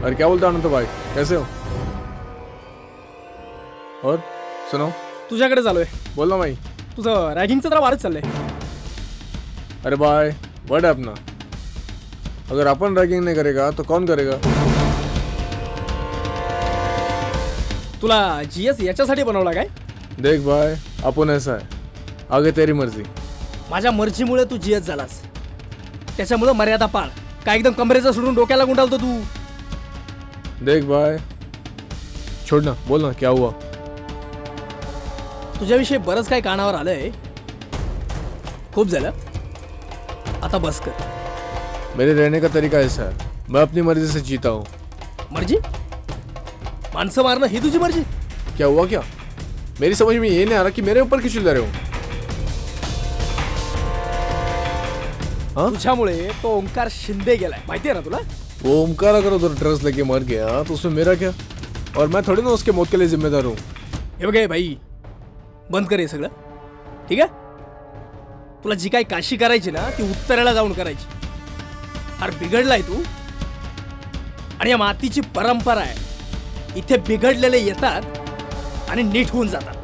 अरे क्या बोलता अनंत भाई, कैसे हो? और सुनो. तुझ्याकडे चालू आहे. बोल ना भाई. तुझं रॅगिंगचं जरा वारच चाललंय. अरे भाई वर्ड है अपना. अगर अपन रैगिंग नहीं करेगा तो कौन करेगा? तुला जीएस याच्यासाठी बनवला काय? देख भाई, अपन ऐसा है, आगे तेरी मर्जी. माझ्या मर्जीमुळे तू जीएस झालास. त्याच्यामुळे मर्यादा पाळ. काय एकदम कमरेचं सोडून डोक्याला गुंडाळतो तू. देख भाई, छोड़ना, बोल ना क्या हुआ? तुझ्याविषयी बरंच काय कानावर आलंय. खूप झालं, आता बस कर. मेरे रहने का तरीका ऐसा है, मैं अपनी मर्जी से जीता हूँ. मर्जी? माणसं मारणं ही तुझी मर्जी? क्या हुआ क्या? मेरी समझ में ये नहीं आ रहा कि मेरे ऊपर क्यों चिल्ला रहे हो? हाँ? तुझ्यामुळे तो ओंकार शिंदे गेलाय, माहितीये ना तुला? वो ओमकार अगर उधर ड्रग्स लेके मर गया तो उसमें मेरा क्या? और मैं थोड़ी ना उसके मौत के लिए जिम्मेदार हूँ. हे बघ भाई, बंद कर हे सगळं, ठीक आहे? तुला जी काही काशी करायची ना ती उत्तरेला जाऊन करायची. अरे बिघडलाय तू. आणि या मातीची परंपरा आहे, इथे बिघडलेले येतात आणि नीट होऊन जातात.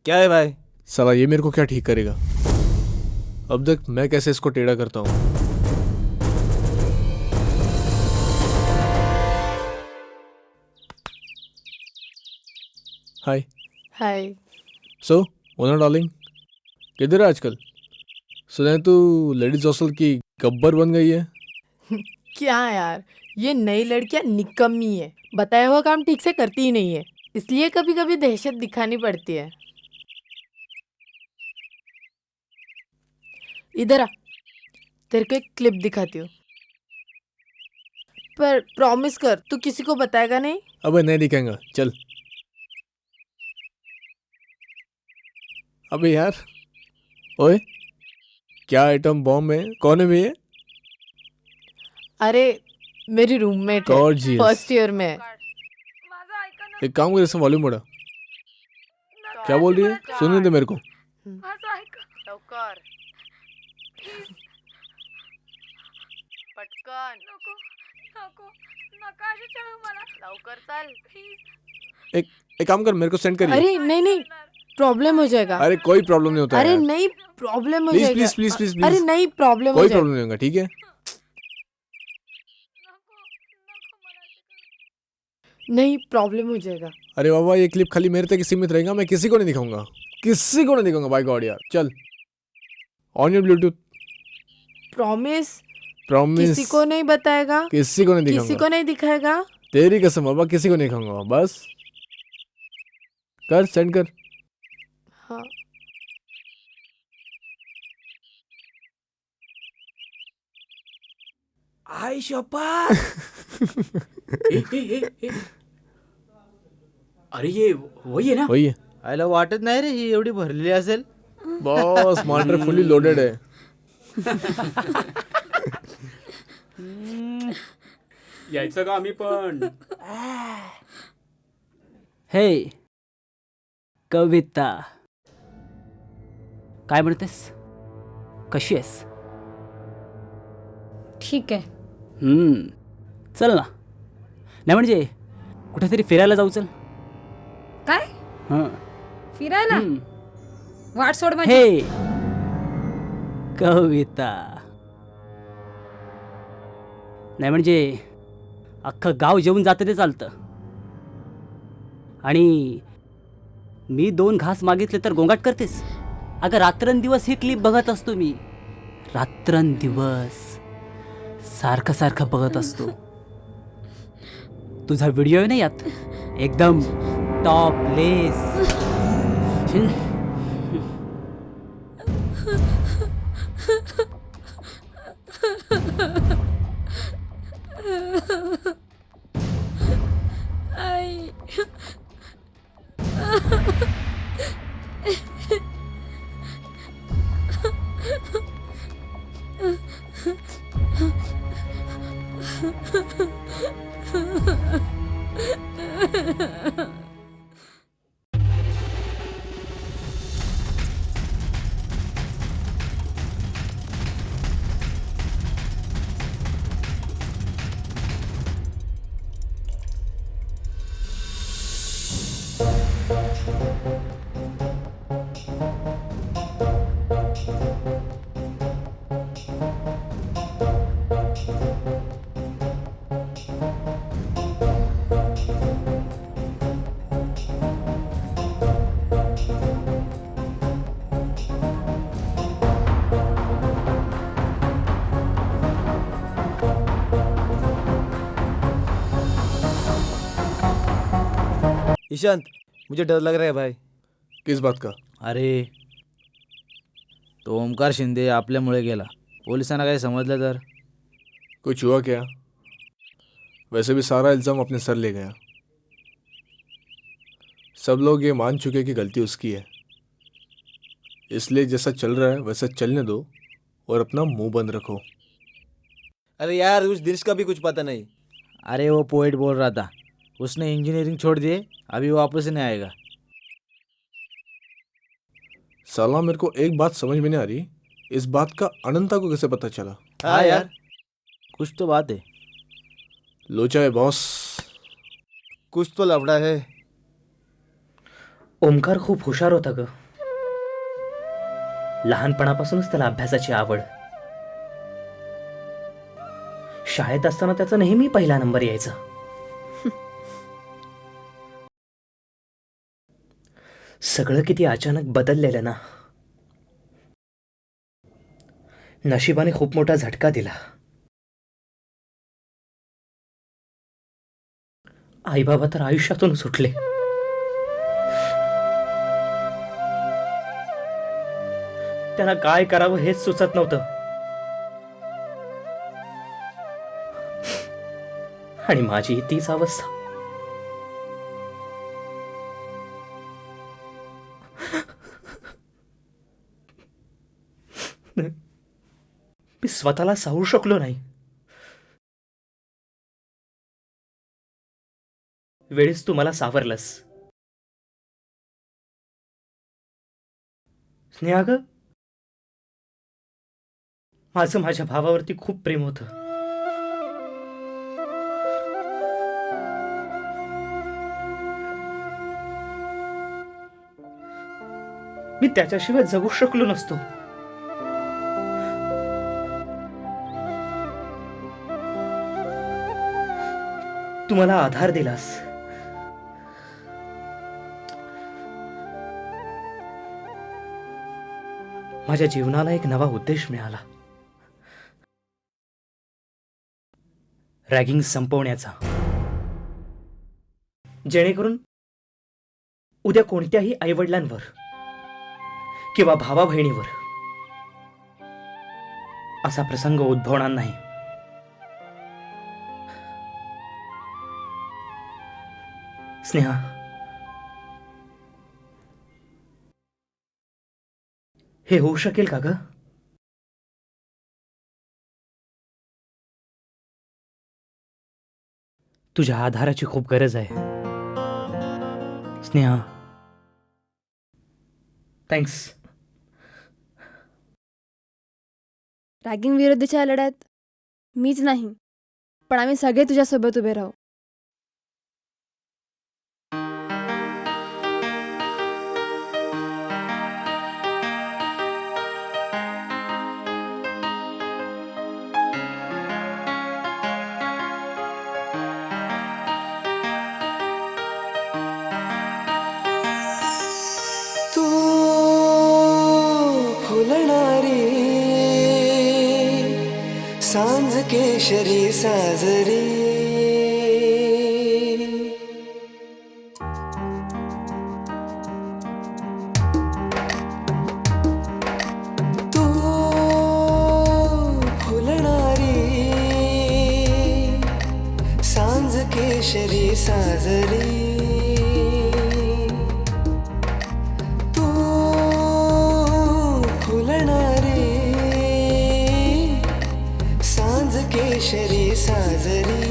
क्या है भाई? साला ये मेरे को क्या ठीक करेगा? अब देख मैं कैसे इसको टेढ़ा करता हूँ. हाय. हाय. सो ओनर डार्लिंग, किधर है आजकल? सुना तू लेडीज हॉस्टल की गब्बर बन गई है. क्या यार, ये नई लड़कियां निकम्मी है. बताया हुआ काम ठीक से करती ही नहीं है, इसलिए कभी कभी दहशत दिखानी पड़ती है. इधर आ, तेरे को एक क्लिप दिखाती हूँ. पर प्रॉमिस कर, तू किसी को बताएगा नहीं. अबे नहीं दिखाएंगा, चल. अबे यार, ओए क्या आइटम बॉम्ब है? कौन है भैया? अरे मेरी रूममेट है, Gorgeous. फर्स्ट ईयर में है. एक काम कर, इसमें वॉल्यूम बढ़ा. क्या बोल रही है? सुनने दे मेरे को. लवकर पटकन लवकर चल. एक काम कर, मेरे को सेंड करिए. अरे नहीं नहीं, प्रॉब्लम हो जाएगा. अरे कोई प्रॉब्लम नहीं होता अरे यार. नहीं, प्रॉब्लम हो प्लीज जाएगा. प्लीज प्लीज प्लीज अरे प्लीज. नहीं, प्रॉब्लम हो कोई जाएगा. प्रॉब्लम नहीं होगा, ठीक है? नहीं, प्रॉब्लम हो जाएगा. अरे बाबा, ये क्लिप खाली मेरे तक ही सीमित रहेगा, मैं किसी को नहीं दिखाऊंगा. किसी को नहीं दिखाऊंगा. बाय गॉड यार, चल. On your Bluetooth. Promise. Promise. किसी को नहीं बताएगा, किसी को नहीं किसी दिखाऊंगा. को नहीं दिखाएगा. तेरी कसम बाबा, किसी को नहीं दिखाऊंगा. बस कर, सेंड कर. हाँ. आई शपथ. अरे ये वही है ना? वही है आयला वाटत नाही रे ही एवढी भरलेली असेल. बॉस. मॉनिटर फुल्ली लोडेड है. यायचं का आम्ही पण? हे कविता, काय म्हणतेस? कशी आहेस? ठीक आहे. चल ना. नाही म्हणजे कुठेतरी फिरायला जाऊ. चल. काय हां. फिरायला? वाट सोड माझी. हे कविता, नाही म्हणजे अख्खं गाव जेवून जातं ते चालतं. आणि मी 2 घास मागितले तर गोंगाट करतेस. अगं रात्रंदिवस ही क्लिप बघत असतो मी. रात्रंदिवस सारखं सारखं बघत असतो. तुझा व्हिडिओ आहे ना यात, एकदम टॉपलेस. आई. ईशांत, मुझे डर लग रहा है भाई. किस बात का? अरे तो ओमकार शिंदे आपल्यामुळे गेला. पोलिसांना काही समजलं तर? कुछ हुआ क्या? वैसे भी सारा इल्ज़ाम अपने सर ले गया. सब लोग ये मान चुके कि गलती उसकी है, इसलिए जैसा चल रहा है वैसा चलने दो और अपना मुंह बंद रखो. अरे यार, उस दिनेश का भी कुछ पता नहीं. अरे वो पोएट बोल रहा था, उसने इंजीनियरिंग छोड़ दिए, अभी वापस नहीं आएगा. साला मेरे को एक बात समझ में नहीं आ रही, इस बात का अनंता को कैसे पता चला? हाँ यार, कुछ तो बात है. लोचा है बॉस. कुछ तो लफड़ा है. ओमकार खूप हुशार होता ग. लहानपणापासूनच त्याला अभ्यासाची आवड. शाळेत असताना त्याचा नेहमी पहिला नंबर यायचा. सगळं किती अचानक बदललेलं ना. नशिबाने खूप मोठा झटका दिला. आई बाबा तर आयुष्यातून सुटले. त्यांना काय करावं हेच सुचत नव्हतं. आणि माझी तीच अवस्था. मी स्वतःला सावरू शकलो नाही. वेळेस तू मला सावरलंस. स्नेहा ग, माझं माझ्या भावावरती खूप प्रेम होतं. मी त्याच्याशिवाय जगू शकलो नसतो. तू मला आधार दिलास. माझ्या जीवनाला एक नवा उद्देश मिळाला. रॅगिंग संपवण्याचा. जेणेकरून उद्या कोणत्याही आईवडिलांवर किंवा भावा बहिणीवर असा प्रसंग उद्भवणार नाही. स्नेहा, हे होऊ शकेल का ग? तुझ्या आधाराची खूप गरज आहे स्नेहा. थँक्स. रॅगिंग विरुद्धच्या लढ्यात मीच नाही, पण आम्ही सगळे तुझ्यासोबत उभे राहू. सांज केशरी साजरी तू फुलणारी सांज केशरी साजरी तू फुलणारी केशरी साजरी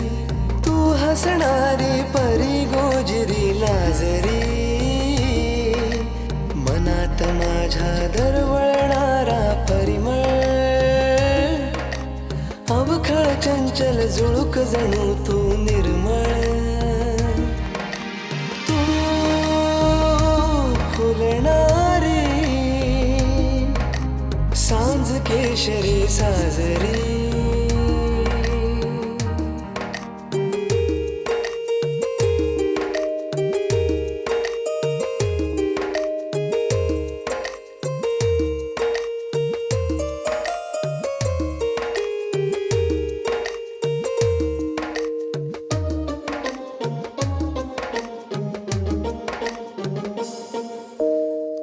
तू हसणारी परी गोजरी लाजरी मनात माझ्या दरवळणारा परिमळ अवखळ चंचल जुळूक जणू तू निर्मळ तू केशरी साजरी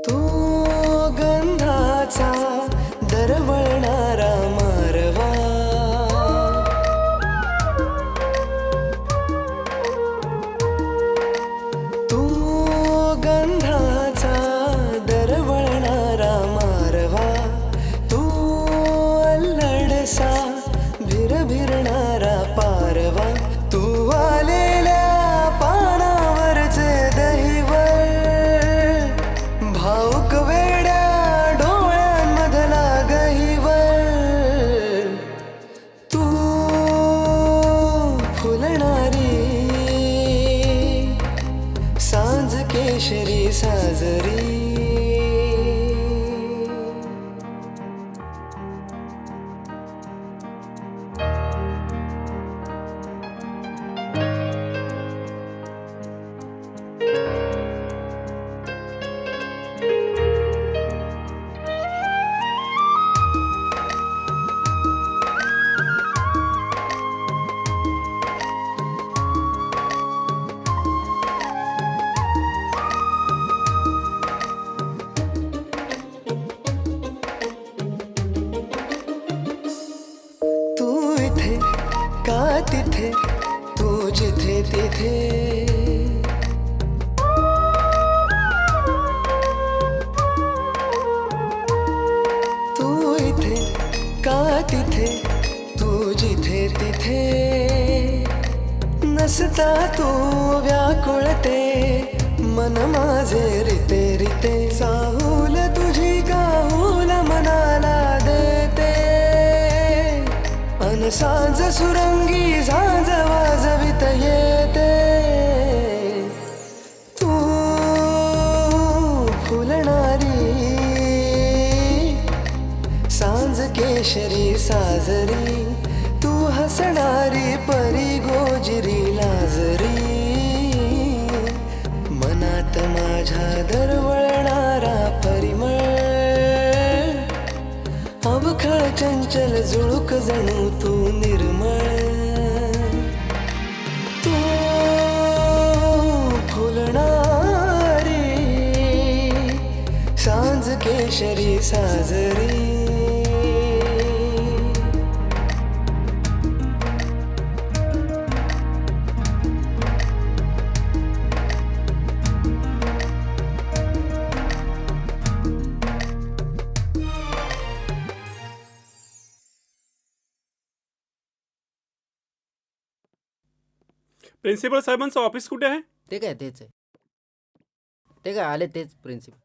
तो गंधाचा दरवळणारा मारवा तो गंधाचा दरवळणारा मारवा तो अल्लडसा भिरभिरणारा पारवा तू आलेल्या पानावरचे दहिवळ भाऊक वेड्या डोळ्यांमधला गहिवळ तू फुलणारी सांज केशरी साजरी तू इथे का तिथे तू जिथे तिथे तू इथे का तिथे तू जिथे तिथे नसता तू व्याकुळते मन माझे रिते रिते चाहूल तुझी गाहूल मनाला देते अन सांज सुरंगी झांज वाजवित येते तू फुलणारी सांज केशरी साजरी तू हसणारी परी गोजिरी लाजरी मनात माझ्या दरवळणारा परिमळ अवखळ चंचल जुळूक जणू तू निर्मळ तू फुलणारी सांज केशरी साजरी प्रिन्सिपल साहेबांचं ऑफिस कुठे आहे? ते काय तेच आहे ते काय आले तेच प्रिन्सिपल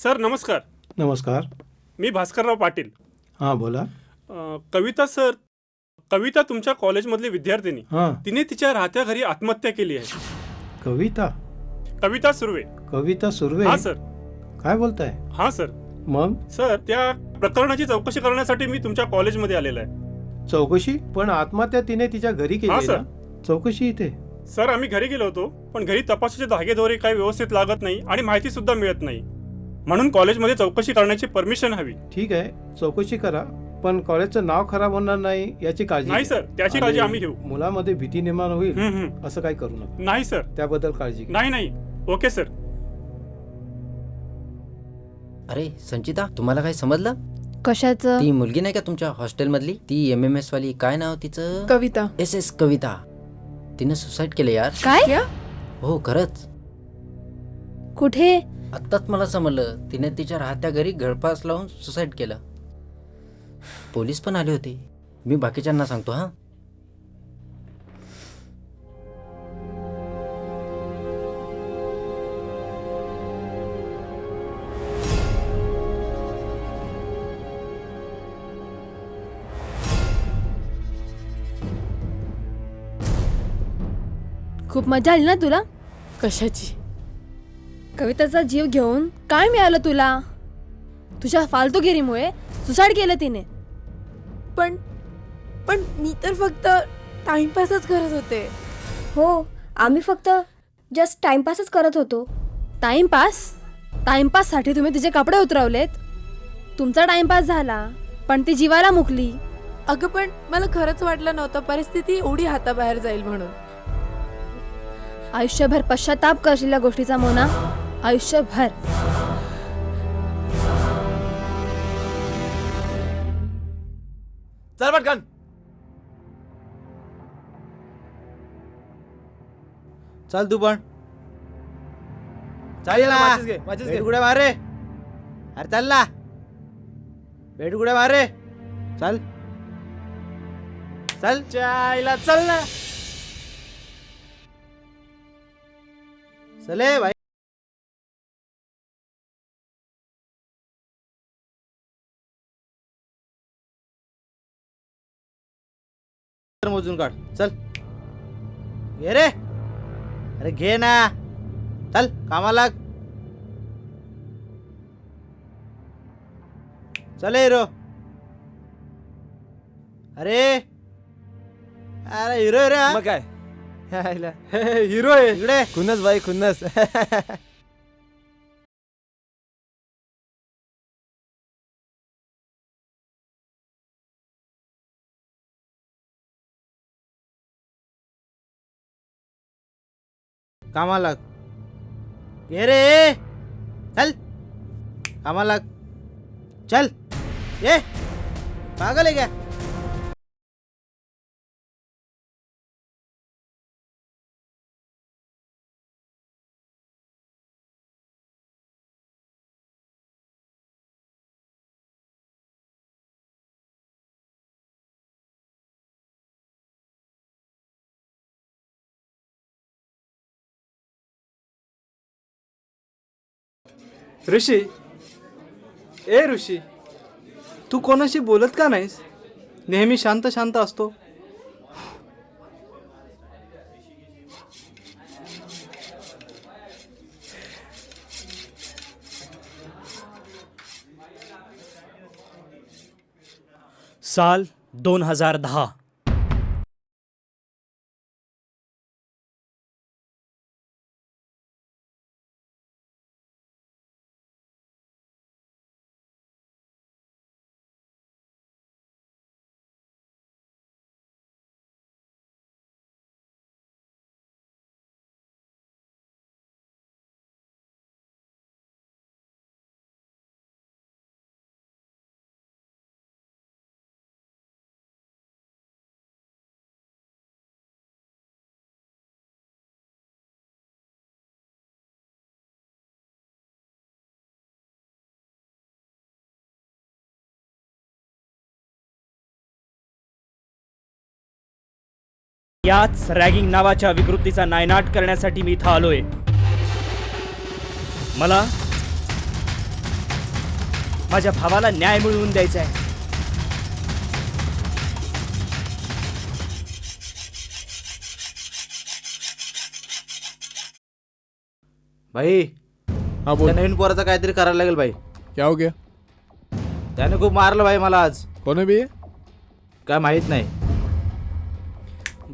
सर नमस्कार. नमस्कार. मी भास्करराव पाटील. हां बोला. कविता सर, कविता तुमच्या कॉलेजमधली विद्यार्थिनी, हां. तिने तिच्या राहत्या घरी आत्महत्या केली आहे. कविता? कविता सुर्वे. कविता सुर्वे? हां सर. काय बोलताय? हां सर. मग? सर, त्या प्रकरणाची चौकशी करण्यासाठी मी तुमच्या कॉलेजमध्ये आलेला आहे. चौकशी? पण आत्महत्या तिने तिच्या घरी हां केली सर. ना? चौकशी इथे? सर, आम्ही घरी गेलो होतो, पण घरी तपासाचे धागेदोरे काही व्यवस्थित लागत नाही आणि माहिती सुद्धा मिळत नाही, म्हणून कॉलेजमध्ये चौकशी करण्याची परमिशन हवी. ठीक आहे, चौकशी करा, पण कॉलेजचं नाव खराब होणार नाही याची काळजी नाही घ्या. सर, त्याची काळजी आम्ही घेऊ. मुलामध्ये भीती निर्माण होईल हम्म. असं काही करू नका. नाही सर. त्याबद्दल काळजी घ्या. नाही नाही. Okay sir. अरे संचिता, तुम्हाला काय समजलं? कशाचं? ती मुलगी नाही का तुमच्या हॉस्टेलमधली, ती MMS वाली, काय नाव तिचं? कविता. SS कविता. तिने सुसाईड केलं यार. काय? हो खरंच. कुठे? आत्ताच मला समजलं. तिने तिच्या राहत्या घरी गळफास लावून सुसाईड केलं. पोलीस पण आले होते. मी बाकीच्यांना सांगतो हां. खूप मजा आली ना तुला? कशाची? कविताचा जीव घेऊन काय मिळालं तुला? तुझ्या फालतूगिरीमुळे सुसाईड केलं तिने. पण पण मी तर फक्त टाइमपासच करत होते. हो, आम्ही फक्त जस्ट टाइमपासच करत होतो. टाइमपास? टाइमपाससाठी तुम्ही तिचे कपडे उतरवलेत. तुमचा टाइमपास झाला, पण ती जीवाला मुकली. अगं पण मला खरंच वाटलं नव्हतं परिस्थिती एवढी हाताबाहेर जाईल म्हणून. आयुष्यभर पश्चाताप करशील गोष्टीचा मोना, आयुष्यभर. चल पटकन. चल तू पण. चल ना. बेडगुड्या मार रे. अरे चल ना. बेडगुड्या मार रे. चल चल. चायला चल ना. चले भाई. मोजून काढ. चल घे रे. अरे घे ना. चल कामाला लाग. चल हिरो. अरे अरे हिरो आहे रे. मग काय हिरो आहे इकडे. खुन्नस भाई खुन्नस. कामाला लाग. ये रे. चल कामाला लाग. चल ये. पागल है क्या? ऋषी, ए ऋषी, तू कोणाशी बोलत का नाहीस? नेहमी शांत शांत असतो. साल 2010. याच रॅगिंग नावाच्या विकृतीचा नायनाट करण्यासाठी मी इथं आलोय. मला माझ्या भावाला न्याय मिळवून द्यायचा आहे. भाई हाँ बोल. त्या नवीन पोराचं काहीतरी करायला लागेल भाई. क्या हो गया? त्याने खूप मारलं भाई मला आज. कौन है भी ये? काय माहित नाही.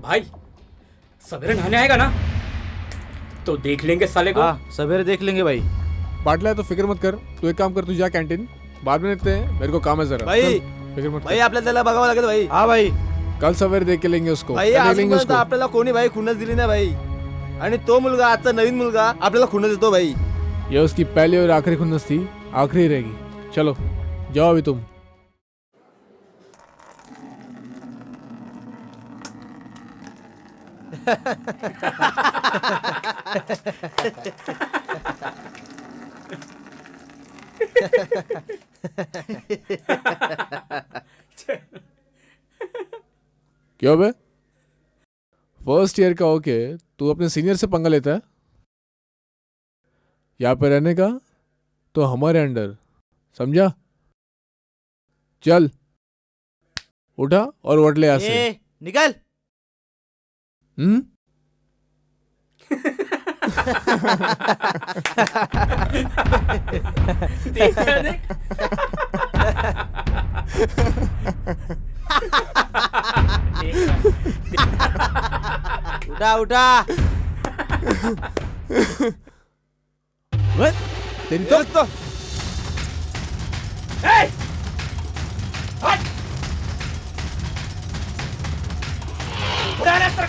भाई सवेरे नहाने आएगा ना तो देख लेंगे साले को. हाँ सवेरे देख लेंगे भाई. बाटला है तो फिक्र मत कर. तू एक काम कर, तू जा कैंटीन, बाद में देखते हैं. मेरे को काम है जरा. भाई चल, फिक्र मत भाई कर. आपल्याला त्याला बघावं लागेल भाई. हा भाई. कल सवेरे देख के लेंगे उसको. भाई कल देख लेंगे अजूनपर्यंत उसको. आपल्याला कोणी भाई खुन्नस दिली नाही भाई. आणि तो मुलगा आजचा नवीन मुलगा आपल्याला खुन्नस देतो भाई. ये उसकी पहली और आखिरी खुन्नस थी, आखिरी रहेगी. चलो जाओ अभी तुम. क्यों बे? फर्स्ट ईयर का होके तू अपने सीनियर से पंगा लेता है? यहाँ पे रहने का तो हमारे अंडर, समझा? चल उठा और वट ले यहाँ से. ए, निकल. उठा उठा. तेरी तो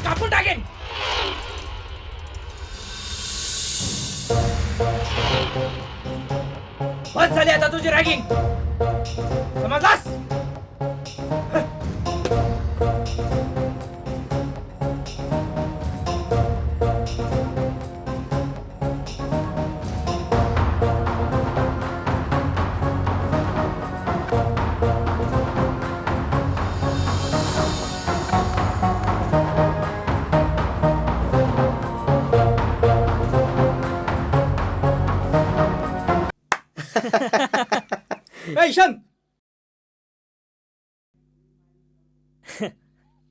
कापून टाकेन. बस झाली आता तुझी रॅगिंग, समजलास? ए, ईशान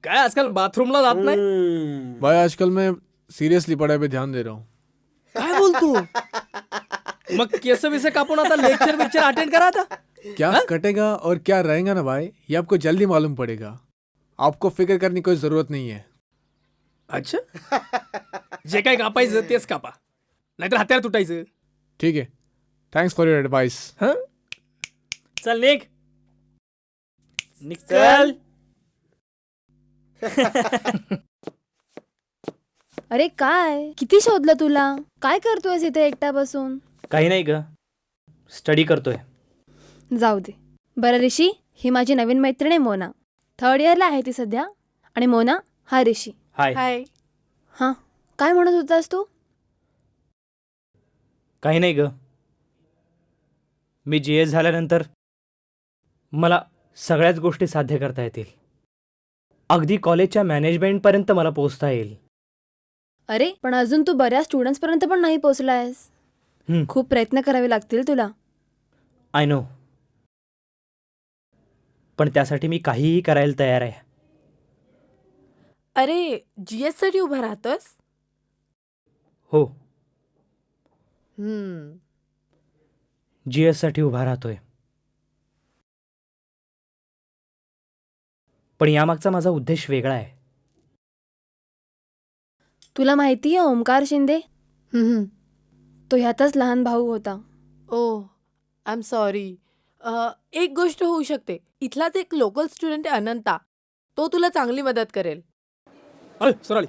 काय आजकाल बाथरूमला जात नाही? भाई आजकल मैं सीरियसली पढ़ाई पे ध्यान दे रहा हूँ. काय बोलतो? मग केस बिस कापून आता लेक्चर अटेंड करा आता. क्या कटेगा और क्या रहेगा ना भाई, ये आपको जल्दी मालूम पड़ेगा. आपको फिक्र करने की कोई जरूरत नहीं है. अच्छा, जे काय कापायचं तेच कापा, नाहीतर हात्याला तुटायचं. ठीक है, थैंक्स फॉर योर एडवाइस. हं? चल निघ, चल. अरे काय किती शोधलं तुला? काय करतोयस इथे एकटा बसून? काही नाही ग, स्टडी करतोय. जाऊ दे. बरं ऋषी, ही माझी नवीन मैत्रीण आहे मोना. 3rd इयरला आहे ती सध्या. आणि मोना हा ऋषी. हाय. हाय. हां, काय म्हणत होतास तू? काही नाही ग, मी GS झाल्यानंतर मला सगळ्याच गोष्टी साध्य करता येतील. अगदी कॉलेजच्या मॅनेजमेंटपर्यंत मला पोहोचता येईल. अरे पण अजून तू बऱ्याच स्टुडंट्सपर्यंत पण नाही पोहोचलायस. खूप प्रयत्न करावे लागतील तुला. आय नो, पण त्यासाठी मी काहीही करायला तयार आहे. अरे GS साठी उभा राहतोस? हो, हम्म. GS साठी उभा राहतोय. पण यामागचा माझा उद्देश वेगळा आहे. तुला माहिती आहे ओमकार शिंदे? हम्म. तो ह्यातच लहान भाऊ होता. ओ, आय एम सॉरी. एक गोष्ट होऊ शकते. इथलाच एक लोकल स्टुडंट आहे अनंता, तो तुला चांगली मदत करेल. अरे सोनाली.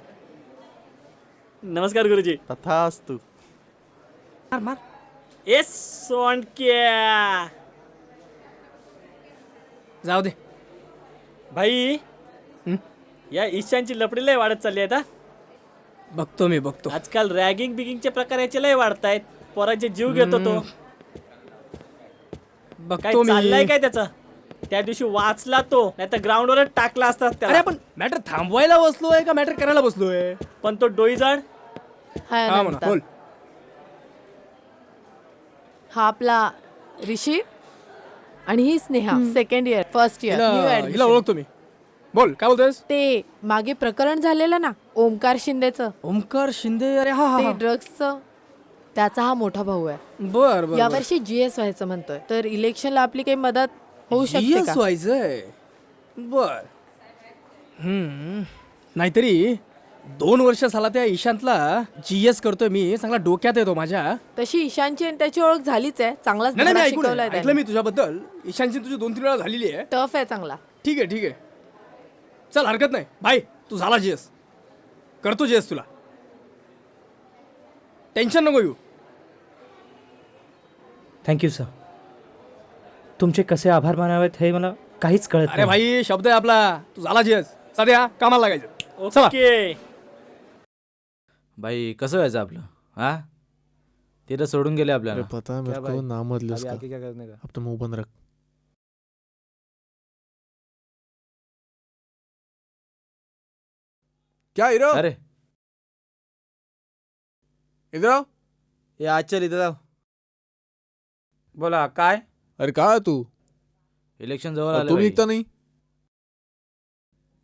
नमस्कार गुरुजी. तथास्तु. मार मार. एस सोनक्या. जाऊ दे भाई, या ईशानची लपडी लय वाढत चालली आहे. बघतो मी बघतो. आजकाल रॅगिंग बिगिंगचे प्रकार याचे लय वाढतायत. पोरांचे जीव घेतो तो. काय बघतो मी. चाललंय काय त्याचा? त्या दिवशी वाचला तो, नाही तर ग्राउंडवरच टाकला असता अरे त्याला. आपण मॅटर थांबवायला बसलोय का मॅटर करायला बसलोय? पण तो डोईजाड. हाय हा म्हणा, अनंता. बोल. हा आपला ऋषी आणि ही Sneha, 2nd year, 1st year, new हिला ऍडमिशन. ओळखतो मी. बोल, काय बोलतोयस? ते मागे प्रकरण झालेलं ना ओमकार शिंदेचं, ओमकार शिंदे. अरे हा ते हा. ड्रग्सचं, त्याचा हा मोठा भाऊ आहे. बर बर. यावर्षी GS व्हायचं म्हणतोय. तर इलेक्शनला आपली काही मदत होऊ शकते GS का? व्हायचंय. बर. नाहीतरी 2 वर्ष झाला त्या ईशांतला GS करतोय मी. चांगला डोक्यात येतो माझ्या. तशी ईशानची आणि त्याची ओळख झालीच आहे. चांगलाच नाही नाही, धडा मी ऐकून शिकवलाय ऐकलं त्याने. मी तुझ्याबद्दल. ईशानची तुझी 2-3 वेळा झालेली आहे. टफ आहे चांगला. ठीक आहे ठीक आहे, चल हरकत नाही. भाई तू झाला GS, करतो GS तुला. टेन्शन नको घेऊ. Thank you sir. तुमचे कसे आभार मानावेत हे मला काहीच कळत अरे भाई, शब्द आहे आपला. तू झाला GS, सध्या कामाला लागायचं. चला. ओके. भाई कसं व्हायचं आपलं? हा, ते तर सोडून गेले आपल्याला. अरे पता है क्या मेरे को, भाई? नाम मत ले अभी उसका. आगे क्या करने का? अब तो मुंह बंद रख. क्या हीरो? अरे इधर आओ. ये आज चल इथं जाऊ. बोला काय? अरे काय तू? इलेक्शन जवळ और आलं तू भाई. निघता नाही?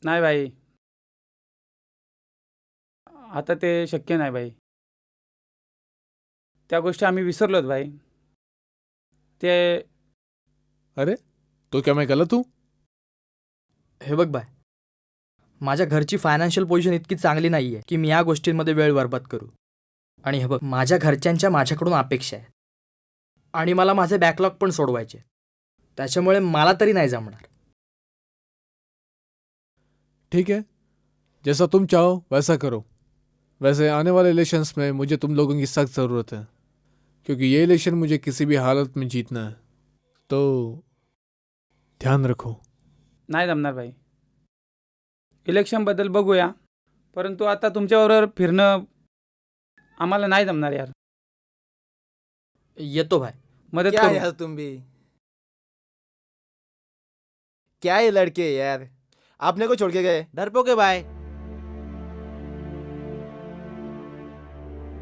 नाही भाई, आता ते शक्य नाही भाई. त्या गोष्टी आम्ही विसरलोत भाई. ते अरे तो क्या मैं गलत हूँ? हे बघ बाय, माझ्या घरची फायनान्शियल पोझिशन इतकी चांगली नाही आहे की मी या गोष्टींमध्ये वेळ बरबाद करू. आणि हे बघ, माझ्या घरच्यांच्या माझ्याकडून अपेक्षा आहेत आणि मला माझे बॅकलॉग पण सोडवायचे. त्याच्यामुळे मला तरी नाही जमणार. ठीक है, जैसा तुम चाहो वैसा करो. वैसे आने वाले इलेक्शंस में मुझे तुम लोगों की सख्त ज़रूरत है, क्योंकि ये इलेक्शन मुझे किसी भी हालत में जीतना है. तो ध्यान रखो. नाही जमणार भाई. इलेक्शनबद्दल बघूया, परंतु आता तुमच्याबरोबर फिरणं आम्हाला नाही जमणार यार. येतो भाई, मदत क्या करू. यार तुम भी, क्या ये लड़के यार, आपने को छोड़ के गए. डरपोके भाई.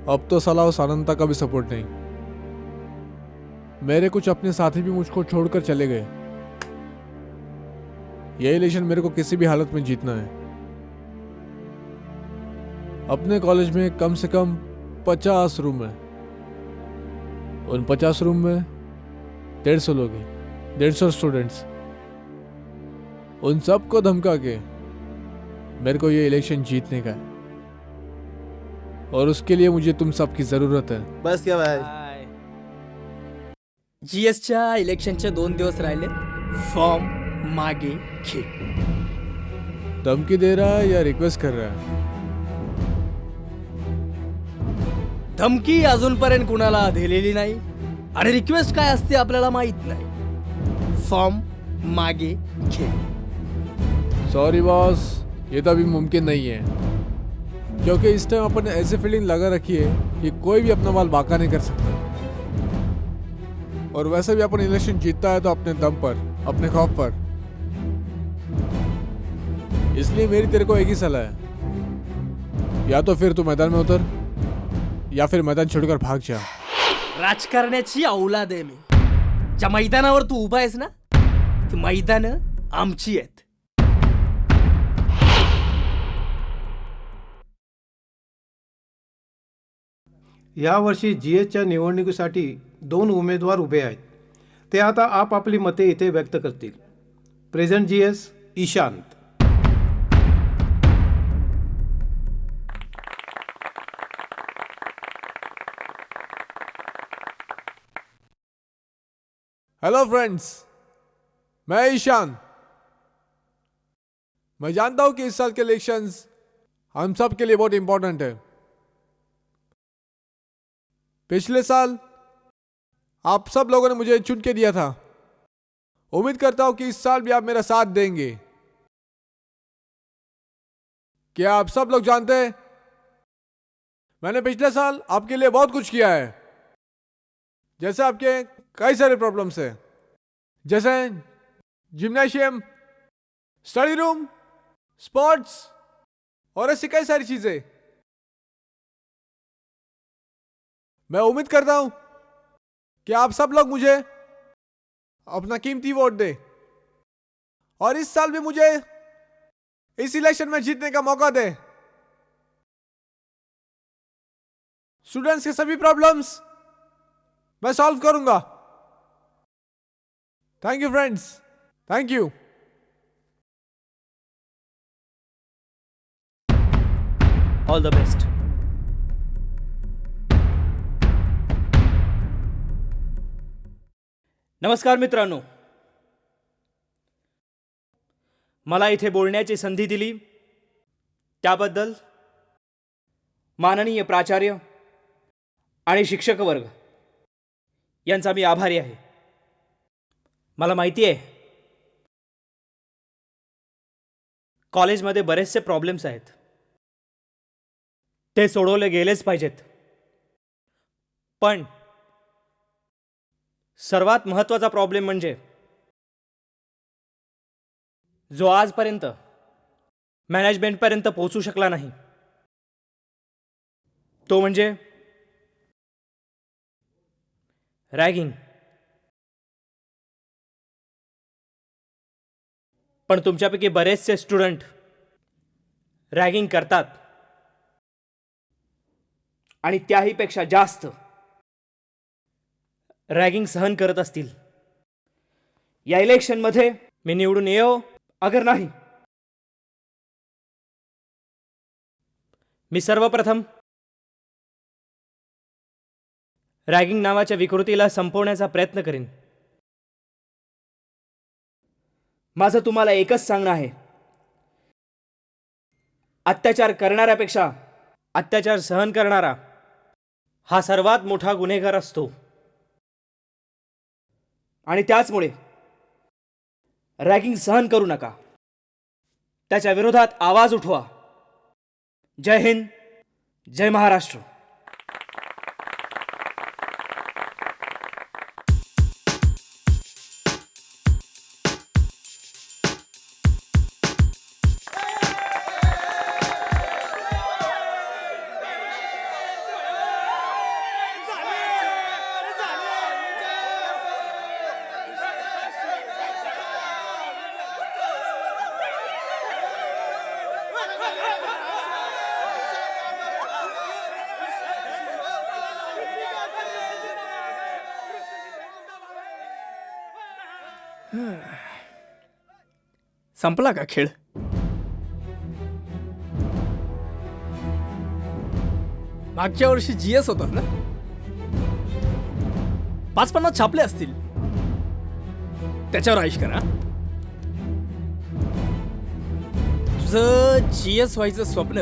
अब तो साला उस अनंता का भी सपोर्ट नहीं. मेरे कुछ अपने साथी भी मुझको छोड़कर चले गए. यह इलेक्शन मेरे को किसी भी हालत में जीतना है. अपने कॉलेज में कम से कम 50 रूम है. उन 50 रूम में 150 लोग हैं, 150 स्टूडेंट्स. उन सबको धमका के मेरे को ये इलेक्शन जीतने का है, और उसके लिए मुझे तुम सबकी जरूरत है. बस क्या भाई. GSच्या इलेक्शनचे 2 दिवस राहिले. फॉर्म मागे घे. धमकी दे रहा है या रिक्वेस्ट कर रहा है? धमकी अजूनपर्यंत कुणाला दिलेली नाही आणि रिक्वेस्ट काय असते आपल्याला माहित नाही. फॉर्म मागे घे. सॉरी बॉस, ये तो अभी मुमकिन नहीं है, क्योंकि इस टाइम अपन ने ऐसी फीलिंग लगा रखी है कि कोई भी अपना माल बाका नहीं कर सकता. और वैसे भी अपन इलेक्शन जीतता है तो अपने दम पर, अपने खौफ पर. इसलिए मेरी तेरे को एक ही सलाह है, या तो फिर तू मैदान में उतर या फिर मैदान छोड़कर भाग जा. राजकारण्याची औलाद आहे मी. ज्या मैदानावर तू उभा आहेस ना, ती मैदानं आमची आहेत. यावर्षी GSच्या निवडणुकीसाठी 2 उमेदवार उभे आहेत. ते आता आपापली मते इथे व्यक्त करतील. Present GS Ishant. Hello friends, मैं ईशान. मैं जानता हूं कि इस साल के इलेक्शंस हम सब के लिए बहुत इंपॉर्टेंट है. पिछले साल आप सब लोगों ने मुझे चुन के दिया था. उम्मीद करता हूं कि इस साल भी आप मेरा साथ देंगे. क्या आप सब लोग जानते हैं, मैंने पिछले साल आपके लिए बहुत कुछ किया है. जैसे आपके कई सारे प्रॉब्लम्स हैं, जैसे जिम्नेशियम, स्टडी रूम, स्पोर्ट्स और ऐसी कई सारी चीजें. मैं उम्मीद करता हूं कि आप सब लोग मुझे अपना कीमती वोट दें और इस साल भी मुझे इस इलेक्शन में जीतने का मौका दें. स्टूडेंट्स के सभी प्रॉब्लम्स मैं सॉल्व करूंगा. Thank you friends, thank you. All the best. नमस्कार मित्रांनो, मला इथे बोलण्याची संधी दिली त्याबद्दल माननीय प्राचार्य आणि शिक्षक वर्ग यांचा मी आभारी आहे. मला माहिती आहे कॉलेजमध्ये बरेचसे प्रॉब्लेम्स आहेत, ते सोडवले गेलेच पाहिजेत. पण सर्वात महत्त्वाचा प्रॉब्लेम म्हणजे जो आजपर्यंत मॅनेजमेंटपर्यंत पोहोचू शकला नाही, तो म्हणजे रॅगिंग. पण तुमच्यापैकी बरेचसे स्टुडंट रॅगिंग करतात आणि त्याहीपेक्षा जास्त रॅगिंग सहन करत असतील. या इलेक्शनमध्ये मी निवडून येऊ अगर नाही, मी सर्वप्रथम रॅगिंग नावाच्या विकृतीला संपवण्याचा प्रयत्न करीन. माझं तुम्हाला एकच सांगणं आहे, अत्याचार करणाऱ्यापेक्षा अत्याचार सहन करणारा हा सर्वात मोठा गुन्हेगार असतो. आणि त्याचमुळे रॅगिंग सहन करू नका, त्याच्या विरोधात आवाज उठवा. जय हिंद, जय महाराष्ट्र. संपला का खेळ? मागच्या वर्षी जीएस होतात ना, 5-50 छापले असतील. त्याच्यावर आयुष करा. तुझं जीएस व्हायचं स्वप्न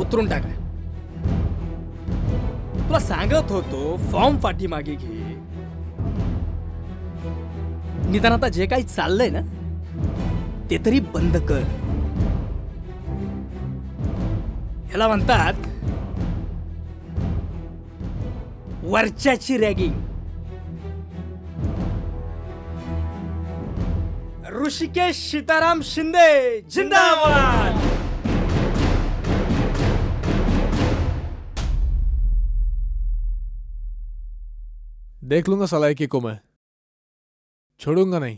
उतरून टाका. तुला सांगत होतो फॉर्म पाठीमागे घे. निदान आता जे काही चाललंय ना ते तरी बंद कर. ह्याला म्हणतात वरच्याची रॅगिंग. ऋषिकेश सीताराम शिंदे जिंदाबाद. देख लूंगा सलाइकी को मैं, छोड़ूंगा नहीं.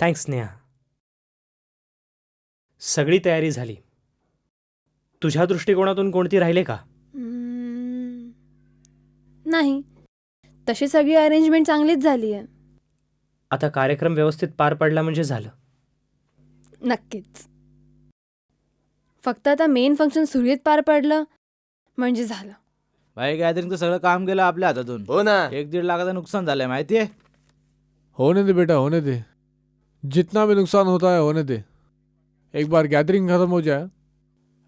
थँक्स नेहा. सगळी तयारी झाली. तुझ्या दृष्टिकोनातून कोणती राहिले का? नाही, तशी सगळी अरेंजमेंट चांगलीच झाली आहे. आता कार्यक्रम व्यवस्थित पार पडला म्हणजे झालं. नक्कीच. फक्त आता मेन फंक्शन सुरळीत पार पडलं म्हणजे झालं. भाई गॅदरिंगचं सगळं काम गेलं आपल्या हातातून. हो ना, 1-1.5 लाखाचं नुकसान झालंय माहितीये. होने दे बेटा, होने दे. जितना भी नुकसान होता है होने दे. एक बार गैदरिंग खत्म हो जाए,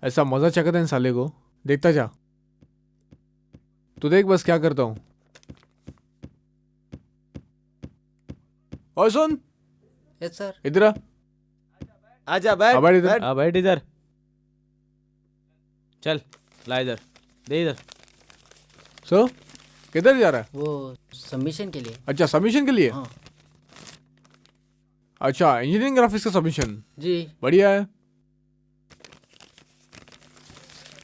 ऐसा मजा चखते हैं साले को. देखता जा, तू देख बस क्या करता हूं. और सुन, यस सर. इधर आ. आजा बैठ. बैठ इधर. हाँ बैठ इधर. चल ला इधर, दे इधर. सो किधर जा रहा है? वो सबमिशन के लिए. अच्छा, सबमिशन के लिए. हाँ. अच्छा, इंजीनियरिंग ग्राफिक्स का सबमिशन. जी. बढ़िया है.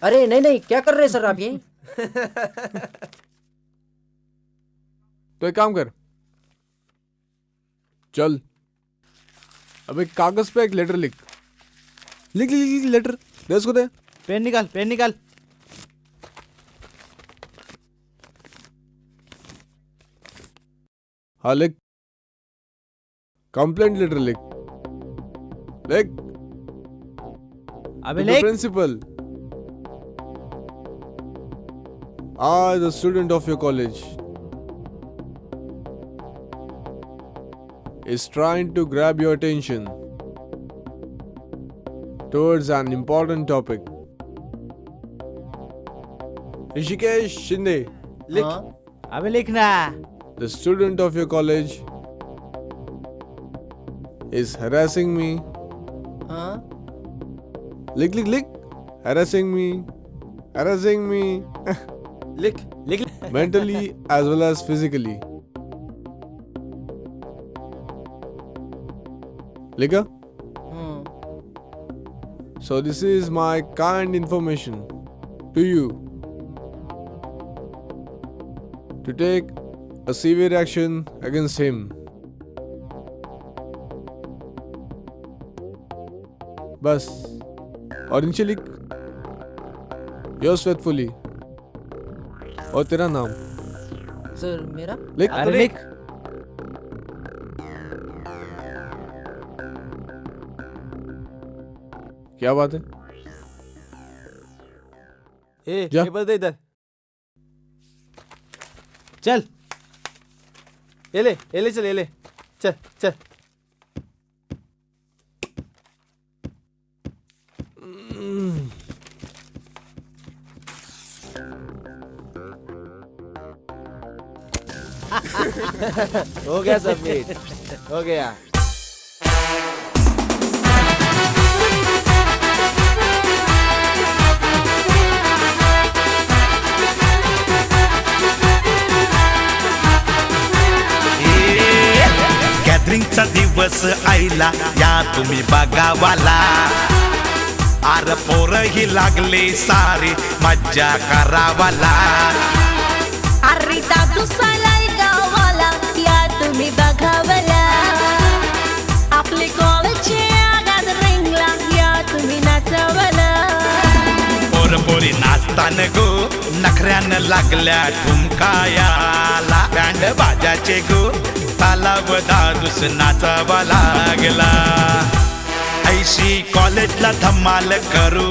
अरे नहीं नहीं, क्या कर रहे हैं सर आप ये? तो एक काम कर, चल अब एक कागज पे एक लेटर लिख. लिख लिख लिख लेटर. दे उसको, दे. पेन निकाल, पेन निकाल. हाँ लिख. कंप्लेंट लेटर लिख. लिख. अबे लिख. Principal, I, the student of your college, is trying to grab your attention towards an important topic. Rishikesh Shinde, लिख. अबे लिख ना. the student of your college, is harassing me. हाँ. Lick, lick, lick. Harassing me. Harassing me. लिख लिख. Mentally as well as physically. Lika? So this is my kind information to you to take a severe action against him. बस। और नीचे लिख yours faithfully और तेरा नाम sir मेरा लिख। अरे लिख। क्या बात है? जा। पेपर दे इधर। चल ये ले चल ये ले चल चल। हो गया सबमिट, हो गया। गॅदरिंगचा दिवस आईला या तुम्ही बघावाला, आर पोरही लागले सारी मज्जा करावाला. अरे दादू सालाय गावाला या तुम्ही बघावला, आपले कॉलेजचे आगाद रिंगला या तुम्ही नाचावला. पोर पोरी नाचतान गो नखऱ्यानं लागल्या ठुमकायाला, बँड बाजाचे गो तालाव दादूस नाचावा लागला. ऐशी कॉलेजला धमाल करू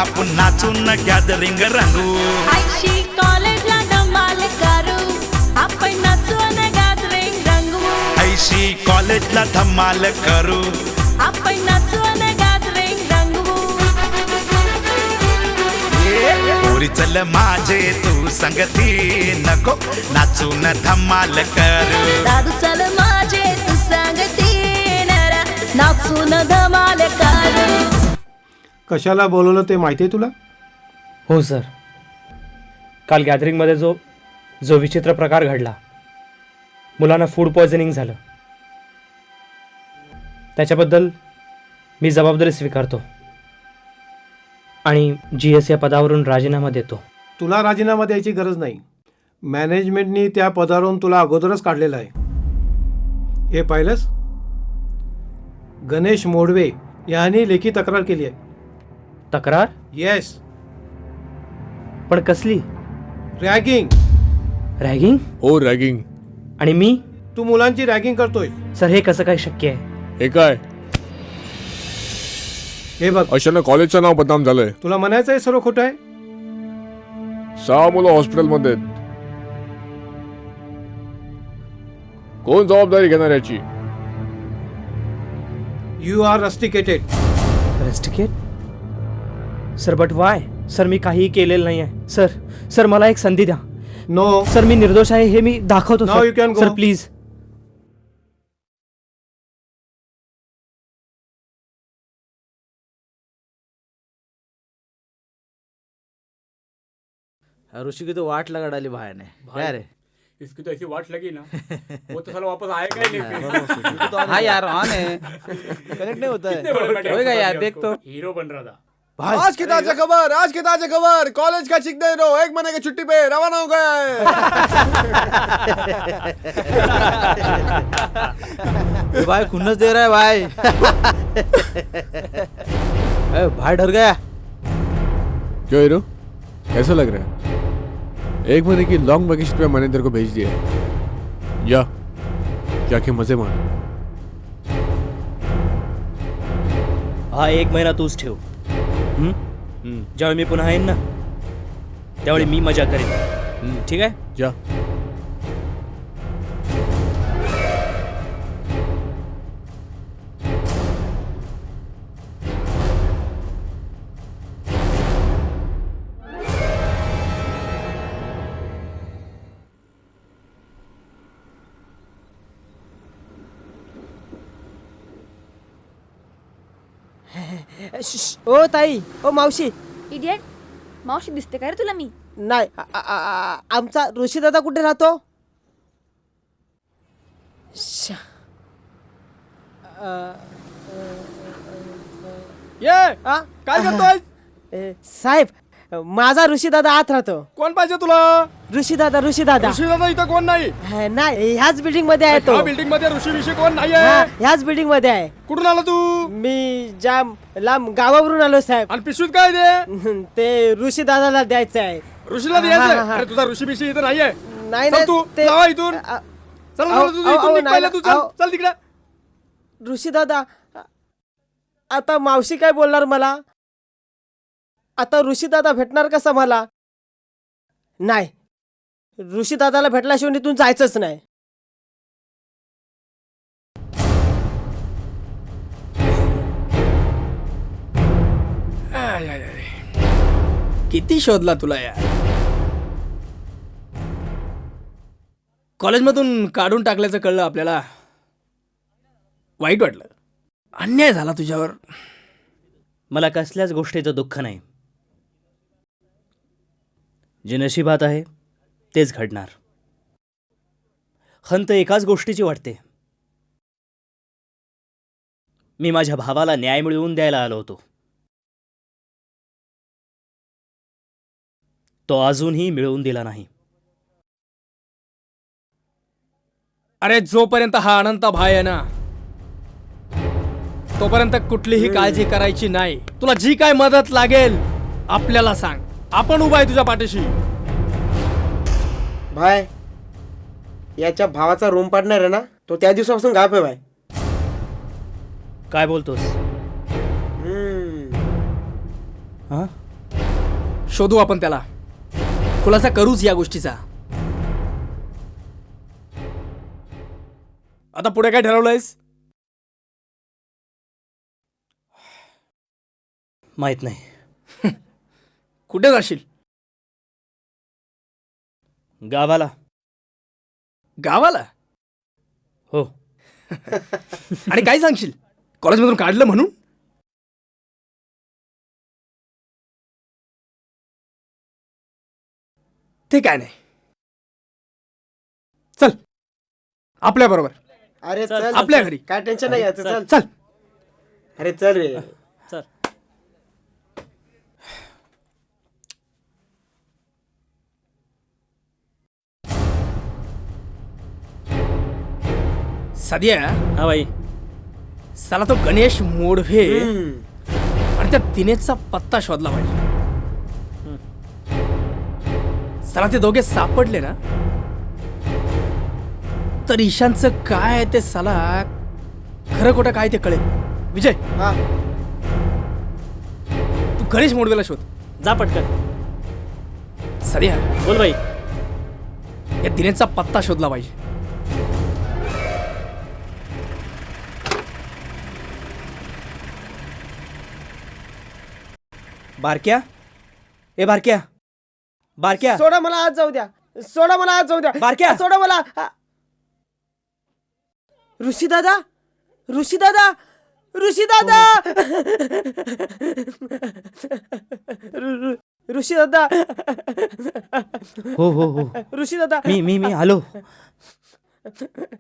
आपण नाचून गॅदरिंग रंगू. ऐशी कॉलेजला धमाल करू आपण नाचून गॅदरिंग रंगू. ऐशी कॉलेजला धमाल करू आपण नाचून गॅदरिंग रंगू. पोरी चल माझे तू संगती नको नाचून धमाल करू. दादू चल माझे तू सांगती नरा नाचून धमाल करू. कशाला बोलवलं ते माहिती आहे तुला? हो सर, काल गॅदरिंगमध्ये जो विचित्र प्रकार घडला, मुलांना फूड पॉयझनिंग झालं, त्याच्याबद्दल मी जबाबदारी स्वीकारतो आणि GS या पदावरून राजीनामा देतो. तुला राजीनामा द्यायची गरज नाही. मॅनेजमेंटनी त्या पदावरून तुला अगोदरच काढलेलं आहे. हे पाहिलंस? गणेश मोडवे यांनी लेखी तक्रार केली आहे. तक्रार? येस. पण कसली? रॅगिंग. रॅगिंग? हो रॅगिंग. आणि मी? तू मुलांची रॅगिंग करतोय. सर हे कसं काय शक्य आहे? हे काय? हे बघ, अशानं कॉलेजचं नाव बदनाम झालंय. तुला म्हणायचं आहे सर्व खोटं आहे? 6 मुलं हॉस्पिटलमध्ये आहेत. कोण जबाबदारी घेणार याची? You are rusticated. Rusticate? Sir but why? Sir मी काहीही केलेलं नाही आहे. सर मला एक संधी द्या. नो सर, मी निर्दोष आहे हे मी दाखवतो. Now you can go. Sir please. Rishi की तो वाट लगा डाली भाई ने. क्या रे? इसकी तो ऐसी वाट लगी ना वो तो साला वापस आएगा ही नहीं. हाँ यार ऑन है, कनेक्ट नहीं होता है. होएगा यार, देख तो. हीरो बन रहा था. आज की ताजा खबर, कॉलेज का चिकदेरो 1 महीने की छुट्टी पे रवाना हो गया है. भाई खुन्नस दे रहा है भाई. भाई डर गया. क्यों हीरो, कैसा लग रहा है? 1 महीने की लॉन्ग वेकेशन पे मैंने तेरे को भेज दिया है. जाके मजे मार. हा 1 महिना तूच ठेव. ज्यावेळी मी पुन्हा येईन ना त्यावेळी मी मजा करेन. ठीक आहे? जा. ओ ताई, ओ मावशी. इडियट, मावशी दिसते काय रे तुला मी? नाही, आमचा ऋषी दादा कुठे राहतो? ये काय करतोय? साहेब, माझा ऋषी दादा आत राहतो. कोण पाहिजे तुला? ऋषी दादा ऋषी दादा इथं कोण नाही. नाही ह्याच बिल्डिंग मध्ये आहे तो. बिल्डिंग मध्ये ऋषी विषय कोण नाही ह्याच बिल्डिंग मध्ये आहे. कुठून आला तू? मी जाम लांब गावावरून आलो साहेब. आणि पिशवीत काय ते ऋषी दादाला द्यायचं आहे. ऋषीला द्यायचं? अरे तुझा ऋषी बिषी इथं नाहीये. नाही तू जावा इथून. चल तिकडे. ऋषी दादा आता मावशी काय बोलणार मला? आता ऋषी दादा भेटणार कसा मला? नाही, ऋषी दादाला भेटल्याशिवाय इथून जायचंच नाही. किती शोधला तुला यार. कॉलेजमधून काढून टाकल्याचं कळलं आपल्याला. वाईट वाटलं. अन्याय झाला तुझ्यावर. मला कसल्याच गोष्टीचं दुःख नाही. जे नशिबात आहे तेच घडणार. खंत एकाच गोष्टीची वाटते. मी माझ्या भावाला न्याय मिळवून द्यायला आलो होतो. तो अजूनही मिळवून दिला नाही. अरे जोपर्यंत हा अनंत भाई आहे ना तोपर्यंत कुठलीही काळजी करायची नाही. तुला जी काय मदत लागेल आपल्याला सांग. आपण उभा आहे तुझ्या पाठीशी. भाई याच्या भावाचा रूम पार्टनर आहे ना तो त्या दिवसापासून गायब आहे. भाई काय बोलतोस? हा शोधू आपण त्याला. खुलासा करूच या गोष्टीचा. आता पुढे काय ठरवलंयस? माहित नाही. कुठे जाशील? गावाला. गावाला? हो. आणि काय सांगशील? कॉलेजमधून काढलं म्हणून? ते काय नाही. चल आपल्या बरोबर. अरे चल आपल्या घरी. काय टेन्शन नाही याचं. चल चल. अरे चल रे. चल. सादिया. हा भाई. साला तो गणेश मोडवे आणि त्या दिनेशचा पत्ता शोधला पाहिजे. साला ते दोघे सापडले ना तर ईशानचं काय आहे ते साला खरं खोटं काय ते कळेल. विजय तू गणेश मोडवेला शोध. जा पटकन. सादिया बोल भाई. या दिनेशचा पत्ता शोधला पाहिजे. बारक्या. ए बारक्या. बारक्या. सोडा मला आज जाऊ द्या. सोडा मला आज जाऊ द्या. बारक्या. सोडा मला. ऋषी दादा. ऋषी दादा. ऋषी दादा. ऋषी दादा. हो हो हो. ऋषी दादा. मी आलो.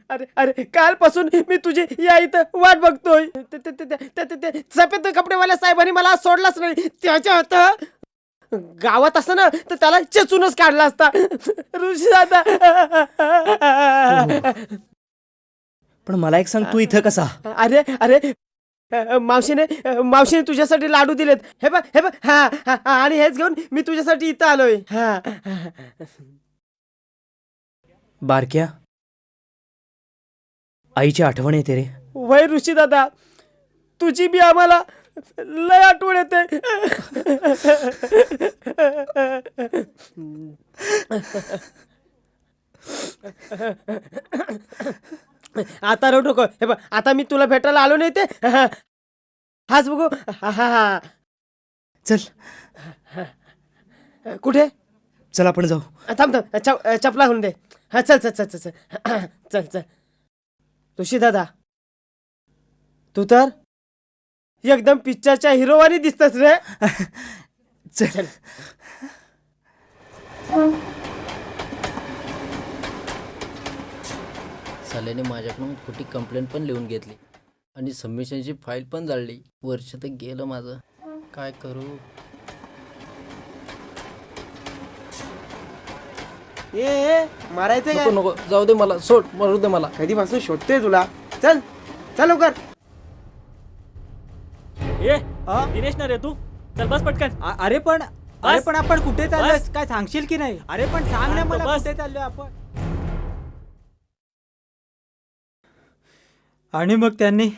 अरे अरे कालपासून मी तुझी या इथं वाट बघतोय. सफेद कपडेवाल्या साहेबांनी मला सोडलाच नाही. त्याच्या हात गावात असं ना तर त्याला चेचूनच काढला असता. ऋषी दादा. पण मला एक सांग, तू इथं कसा? अरे अरे मावशीने तुझ्यासाठी लाडू दिलेत. हे बघ हे बघ. हा आणि हेच घेऊन मी तुझ्यासाठी इथं आलोय. बारक्या, आईची आठवण येते रे. वय ऋषी दादा, तुझी बी आम्हाला लय आठवण येते. आता रडू नको. हे बघ, आता मी तुला भेटायला आलो नाही ते. हाच बघू. चल. कुठे? चल आपण जाऊ. थांब चपला घालून दे. हा चल चल चल चल चल चल चल. ऋषी दादा, तू तर एकदम पिक्चरच्या हिरोवानी दिसतस रे. चल. साल्याने माझ्याकडून खोटी कंप्लेंट पण लिहून घेतली आणि सबमिशनची फाईल पण जाळली. वर्ष तर गेलं माझं. काय करू? ए मारायचं नको नको जाऊ दे मला सोड मरू दे मला. कधीपासून शोधतोय तुला. चल चल लवकर. ए दिनेश ना रे तू चल बस पटकन. अरे पण आपण कुठे चाललोय काय सांगशील की नाही? अरे पण सांग ना मला कुठे चाललोय आपण. आणि मग त्यांनी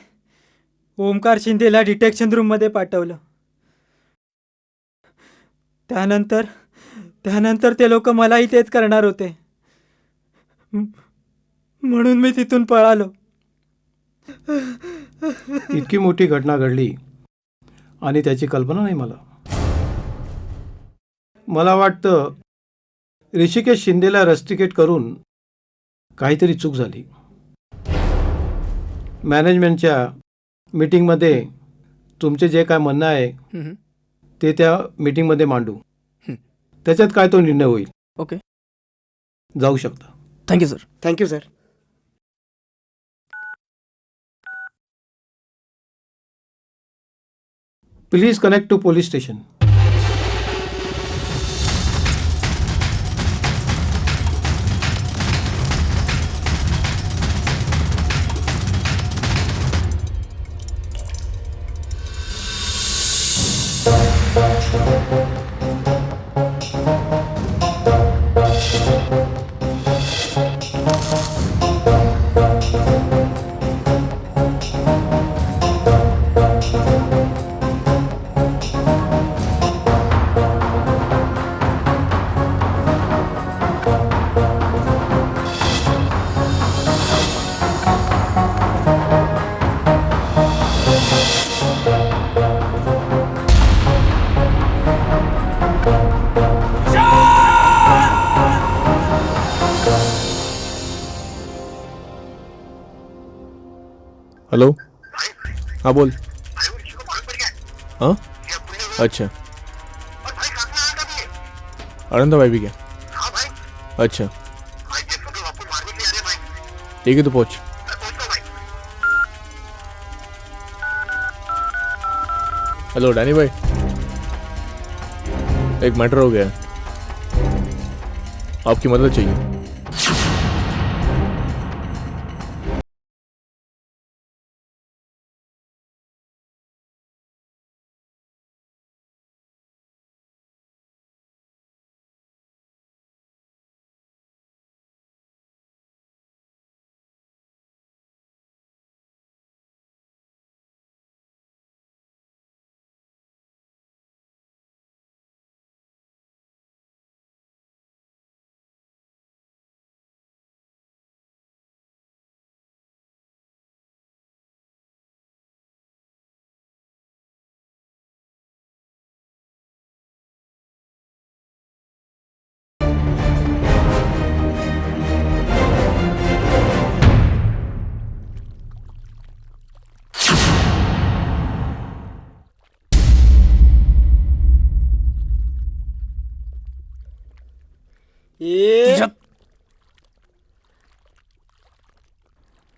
ओमकार शिंदेला डिटेक्शन रूम मध्ये पाठवलं. त्यानंतर ते लोक मलाही तेच करणार होते. म्हणून मी तिथून पळालो. इतकी मोठी घटना घडली आणि त्याची कल्पना नाही मला वाटतं ऋषिकेश शिंदेला रस्टिकेट करून काहीतरी चूक झाली. मॅनेजमेंटच्या मीटिंगमध्ये तुमचे जे काय म्हणणं आहे ते त्या मीटिंगमध्ये मांडू. त्याच्यात काय तो निर्णय होईल. ओके जाऊ शकता. Thank you sir. Thank you sir. Please connect to police station. Hello हाँ बोल. हाँ अच्छा अरंदा भाई भी क्या? अच्छा ठीक है तो पहुँच. हेलो डैनी भाई, एक मैटर हो गया है, आपकी मदद चाहिए.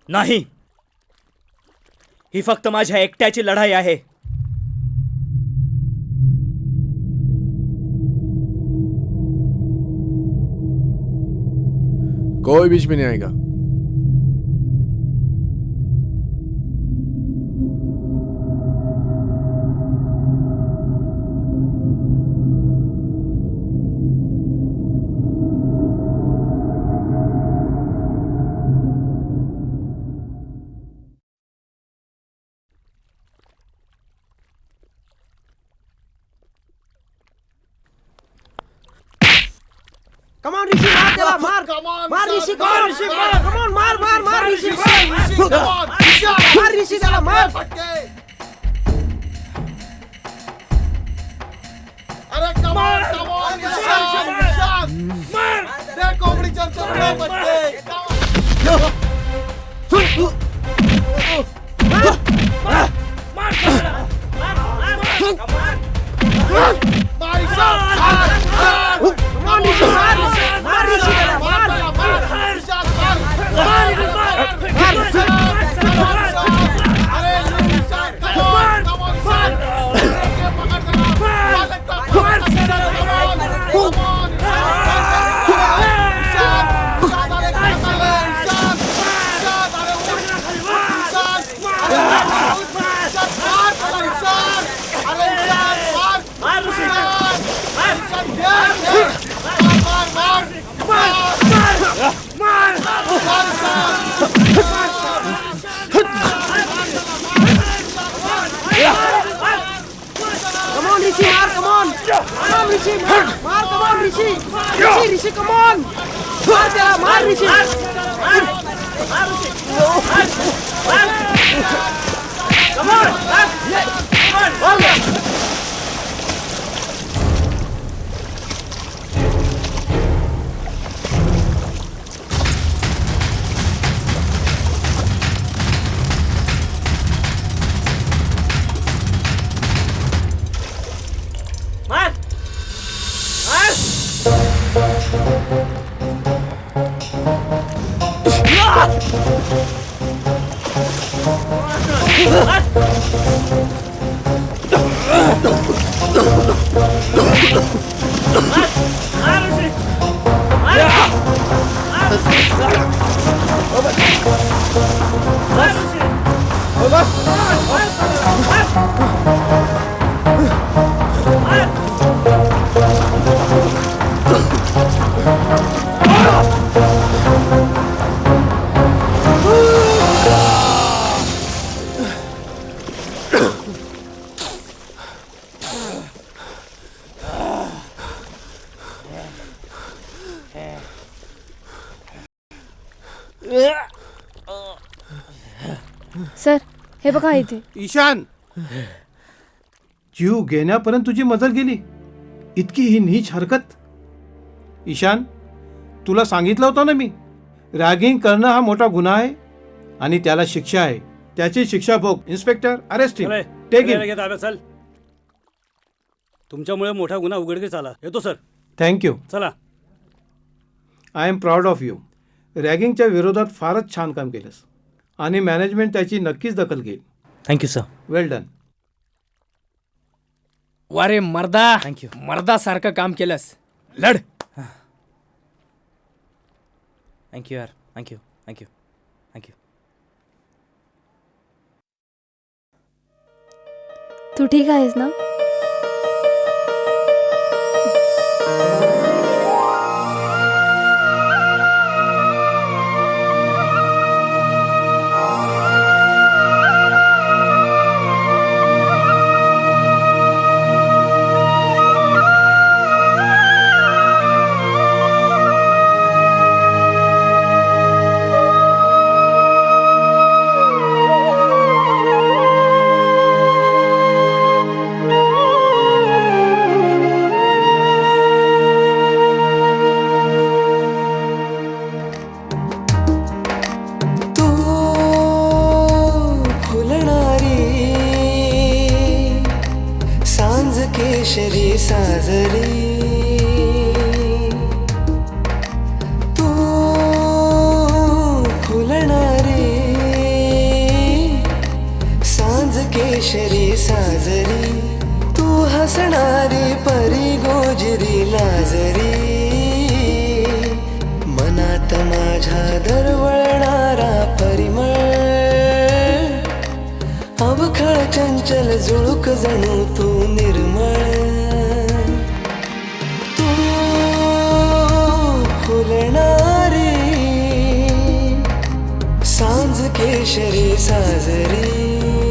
नाही, ही फक्त माझ्या एकट्याची लढाई आहे. कोई बीच में नहीं आएगा. Come on, Rishi, मार Rishi, come on, come on, मार Rishi, मार Rishi, चला मार. अरे come on, मार दे कोंबडी चंचल पटके. ऋषी मार कमॉन ऋषी ऋषी कमॉन मार त्याला मार ऋषी सर हे बघा इथे. ईशान, जीव घेण्यापर्यंत तुझी मजल गेली. इतकी ही नीच हरकत. ईशान, तुला सांगितलं होतं ना मी, रॅगिंग करणं हा मोठा गुन्हा आहे आणि त्याला शिक्षा आहे. त्याची शिक्षा भोग. Inspector, arrest him. Take him. चल, तुमच्यामुळे मोठा गुन्हा उघडकीस आला. येतो सर. थँक्यू. चला. I am proud of you. रॅगिंगच्या विरोधात फारच छान काम केलंस आणि मॅनेजमेंट त्याची नक्कीच दखल घेईल. Thank you sir. Well done. वारे मर्दा, थँक्यू. मर्दासारखं काम केलंस. लढ. थँक्यू यार. Thank you thank you thank you. तू ठीक आहेस ना? केशरी साजरी तू फुलणारी सांज केशरी साजरी तू हसणारी परी गोजरी लाजरी मनात माझ्या दरवळणारा परिमळ अवखळ चंचल जुळूक जणू तू निर्मळ तू फुलणारी सांज केशरी साजरी